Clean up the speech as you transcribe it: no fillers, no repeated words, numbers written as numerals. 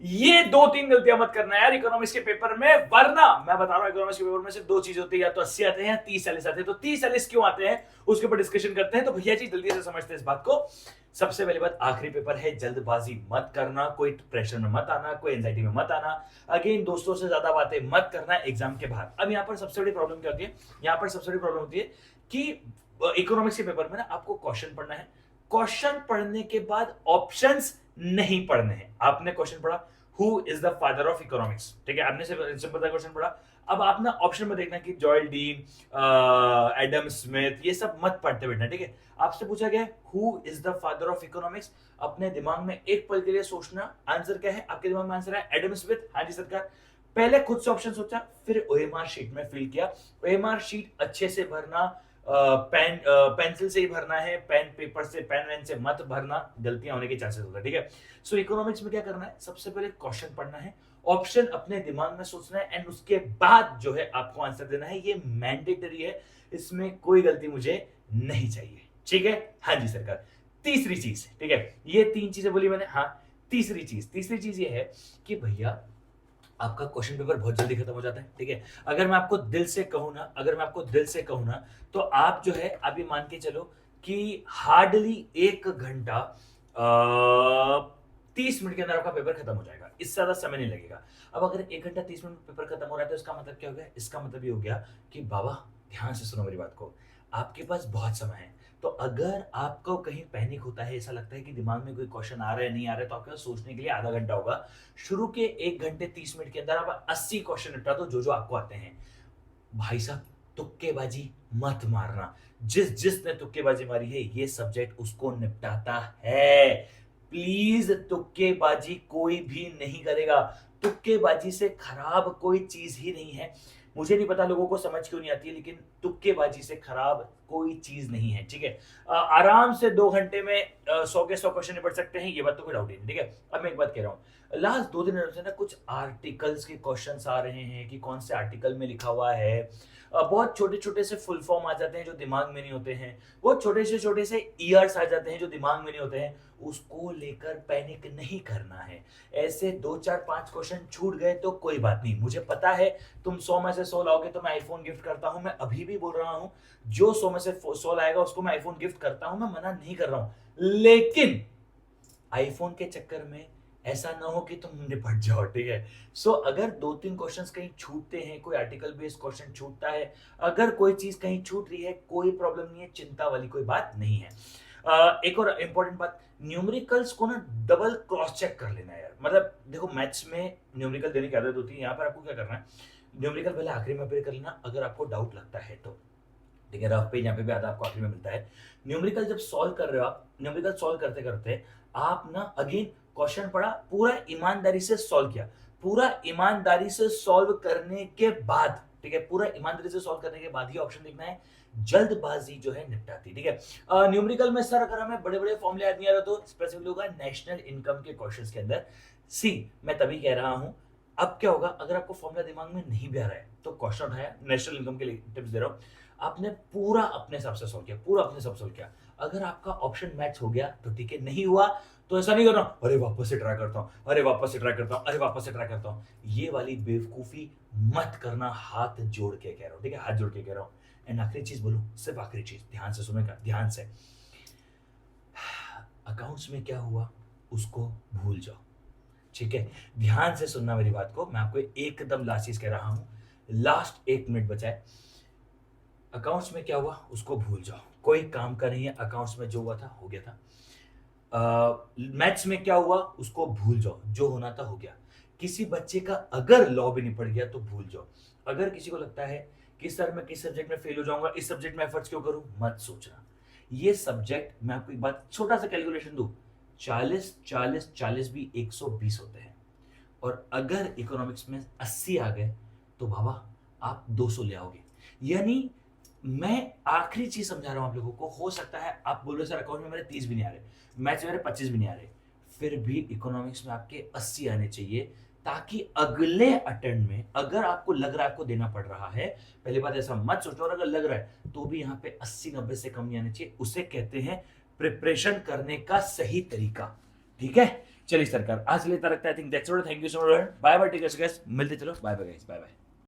ये दो तीन गलतियां मत करना यार इकोनॉमिक्स के पेपर में, वरना मैं बता रहा हूं इकोनॉमिक्स के पेपर में सिर्फ दो चीज होती है, या तो 80 आते हैं या 30-40 आते हैं। तो 30-40 क्यों आते हैं उसके ऊपर डिस्कशन करते हैं। तो भैया जी जल्दी से समझते हैं इस बात को। सबसे पहली बात, आखिरी पेपर है, जल्दबाजी मत करना, कोई प्रेशर में मत आना, कोई एंजाइटी में मत आना। अगेन दोस्तों से ज्यादा बातें मत करना एग्जाम के बाहर। अब यहाँ पर सबसे बड़ी प्रॉब्लम क्या होती है, यहाँ पर सबसे बड़ी प्रॉब्लम होती है कि इकोनॉमिक्स के पेपर में ना आपको क्वेश्चन पढ़ना है, क्वेश्चन पढ़ने के बाद ऑप्शंस नहीं पढ़ने हैं। आपने क्वेश्चन पढ़ा who is the father of economics, ठीक है, आपने सिंपल सा क्वेश्चन पढ़ा। अब आप ना ऑप्शन में देखना कि जॉयल डीन, एडम स्मिथ, ये सब मत पढ़ते बैठना, ठीक है। आपसे पूछा गया who is the father of economics, अपने दिमाग में एक पल के लिए सोचना आंसर क्या है। आपके दिमाग में आंसर है एडम स्मिथ, हाँ जी सरकार। पहले खुद से ऑप्शन सोचा, फिर ओएमआर शीट में फिल किया। ओएमआर शीट अच्छे से भरना, पेंसिल से ही भरना है, पेन पेपर से, पेन वेन से मत भरना, गलतियां होने के चांसेस होता है, ठीक है। सो इकोनॉमिक्स में क्या करना है, सबसे पहले क्वेश्चन पढ़ना है, ऑप्शन अपने दिमाग में सोचना है, एंड उसके बाद जो है आपको आंसर देना है। ये मैंडेटरी है, इसमें कोई गलती मुझे नहीं चाहिए, ठीक है। हाँ जी सरकार। तीसरी चीज, ठीक है, ये तीन चीजें बोली मैंने, हाँ। तीसरी चीज ये है कि भैया आपका क्वेश्चन पेपर बहुत जल्दी खत्म हो जाता है, ठीक है। अगर मैं आपको दिल से कहूं ना, तो आप जो है अभी मान के चलो कि हार्डली 1 घंटा 30 मिनट के अंदर आपका पेपर खत्म हो जाएगा, इससे ज्यादा समय नहीं लगेगा। अब अगर 1 घंटा 30 मिनट पेपर खत्म हो रहा है तो इसका मतलब क्या हो गया, इसका मतलब ये हो गया कि बाबा ध्यान से सुनो मेरी बात को, आपके पास बहुत समय है। तो अगर आपको कहीं पैनिक होता है, ऐसा लगता है कि दिमाग में कोई क्वेश्चन आ रहा है नहीं आ रहा है, तो आपके पास सोचने के लिए आधा घंटा होगा। शुरू के 1 घंटे 30 मिनट के अंदर आप 80 क्वेश्चन निपटा दो जो जो आपको आते हैं। भाई साहब तुक्केबाजी मत मारना, जिसने तुक्केबाजी मारी है ये सब्जेक्ट उसको निपटाता है। प्लीज तुक्केबाजी कोई भी नहीं करेगा, तुक्केबाजी से खराब कोई चीज ही नहीं है। मुझे नहीं पता लोगों को समझ क्यों नहीं आती है, लेकिन तुक्केबाजी से खराब कोई चीज नहीं है, ठीक है। आराम से 2 घंटे में 100 के 100 क्वेश्चन निपट सकते हैं, ये बात तो कोई डाउट ही नहीं, ठीक है। अब मैं एक बात कह रहा हूँ, लास्ट 2 दिन से ना कुछ आर्टिकल्स के क्वेश्चंस आ रहे हैं कि कौन से आर्टिकल में लिखा हुआ है। बहुत छोटे छोटे से फुल फॉर्म आ जाते हैं जो दिमाग में नहीं होते हैं, बहुत छोटे से ईयर्स आ जाते हैं जो दिमाग में नहीं होते हैं। उसको लेकर पैनिक नहीं करना है। ऐसे 2 4 5 क्वेश्चन छूट गए तो कोई बात नहीं, मुझे पता है तुम 100 में से 100 लाओगे तो मैं आईफोन गिफ्ट करता हूं। मैं अभी भी बोल रहा हूं, जो 100 में से 100 लाएगा उसको मैं आईफोन गिफ्ट करता हूं, मैं मना नहीं कर रहा हूं। लेकिन आईफोन के चक्कर में ऐसा ना हो कि तुम निपट जाओ, ठीक है। सो अगर 2 3 क्वेश्चंस कहीं छूटते हैं, कोई आर्टिकल बेस्ड क्वेश्चन छूटता है, अगर कोई चीज कहीं छूट रही है, कोई प्रॉब्लम नहीं है, चिंता वाली कोई बात नहीं है। एक और इंपॉर्टेंट बात, न्यूमेरिकल्स को ना डबल क्रॉस चेक कर लेना है यार। मतलब देखो मैथ्स में न्यूमेरिकल देने की आदत होती है, यहाँ पर आपको क्या करना है, न्यूमेरिकल पहले आखिरी में अप्लाई कर लेना अगर आपको डाउट लगता है तो, ठीक है। रफ पेज यहाँ पे भी आधा आपको आखिरी में मिलता है। न्यूमेरिकल जब सॉल्व कर रहे हो आप, न्यूमेरिकल सॉल्व करते करते आप ना अगेन क्वेश्चन पढ़ा, पूरा ईमानदारी से सॉल्व किया, पूरा ईमानदारी से सॉल्व करने के बाद, ठीक है, पूरा ईमानदारी से सॉल्व करने के बाद ही ऑप्शन देखना है। जल्दबाजी जो है निपटाती, ठीक है। न्यूमेरिकल में सर अगर हमें बड़े बड़े फॉर्मूले याद नहीं आ रहा तो स्पेसिफिक होगा नेशनल इनकम के क्वेश्चंस के अंदर। सी मैं तभी कह रहा हूं, अब क्या होगा अगर आपको फॉर्मूला दिमाग में नहीं भी आ रहा है तो क्वेश्चन उठाया, नेशनल इनकम के लिए टिप्स दे रहा हूं, आपने पूरा अपने हिसाब से सॉल्व किया, पूरा अपने हिसाब से सॉल्व किया। अगर आपका ऑप्शन मैच हो गया तो ठीक है, नहीं हुआ तो ऐसा नहीं करना अरे वापस से ट्राई करता हूं, अरे वापस से ट्राई करता हूं, अरे वापस से ट्राई करता हूं। ये वाली बेवकूफी मत करना, हाथ जोड़ के कह रहा हूं, ठीक है, हाथ जोड़ के कह रहा हूं। एंड आखिरी चीज बोलूं, सिर्फ आखिरी चीज, ध्यान से सुनेगा, ध्यान से। अकाउंट्स में क्या हुआ उसको भूल जाओ, ठीक है। ध्यान से सुनना मेरी बात को, मैं आपको एकदम लास्ट चीज कह रहा हूं, लास्ट 1 मिनट बचा है। अकाउंट्स में क्या हुआ उसको भूल जाओ, कोई काम का नहीं है, अकाउंट्स में जो हुआ था हो गया था। मैथ्स में क्या हुआ उसको भूल जाओ, जो होना था हो गया। किसी बच्चे का अगर लॉ भी नहीं पड़ गया तो भूल जाओ। अगर किसी को लगता है कि सर मैं किस सब्जेक्ट में फेल हो जाऊंगा, इस सब्जेक्ट में एफर्ट्स क्यों करूं, मत सोचना। ये सब्जेक्ट, मैं आपको एक बात छोटा सा कैलकुलेशन दूं, 40 भी 120 होते हैं, और अगर इकोनॉमिक्स में 80 आ गए तो बाबा आप 200 ले आओगे। यानी मैं आखिरी चीज समझा रहा हूं आप लोगों को, हो सकता है आप बोल रहे सर अकाउंट में मेरे 30 भी नहीं आ रहे, मैथ्स में मेरे 25 भी नहीं आ रहे, फिर भी इकोनॉमिक्स में आपके 80 आने चाहिए, ताकि अगले अटेम्प्ट में अगर आपको लग रहा है आपको देना पड़ रहा है, पहली बात ऐसा मत सोचो, और अगर लग रहा है तो भी यहाँ पे 80 90 से कम नहीं आने चाहिए। उसे कहते हैं प्रिपरेशन करने का सही तरीका, ठीक है। चलिए सरकार, आज के लिए इतना रखता है। I think that's all. Thank you so much. Bye bye, take care guys. मिलते चलो, bye bye guys, bye bye.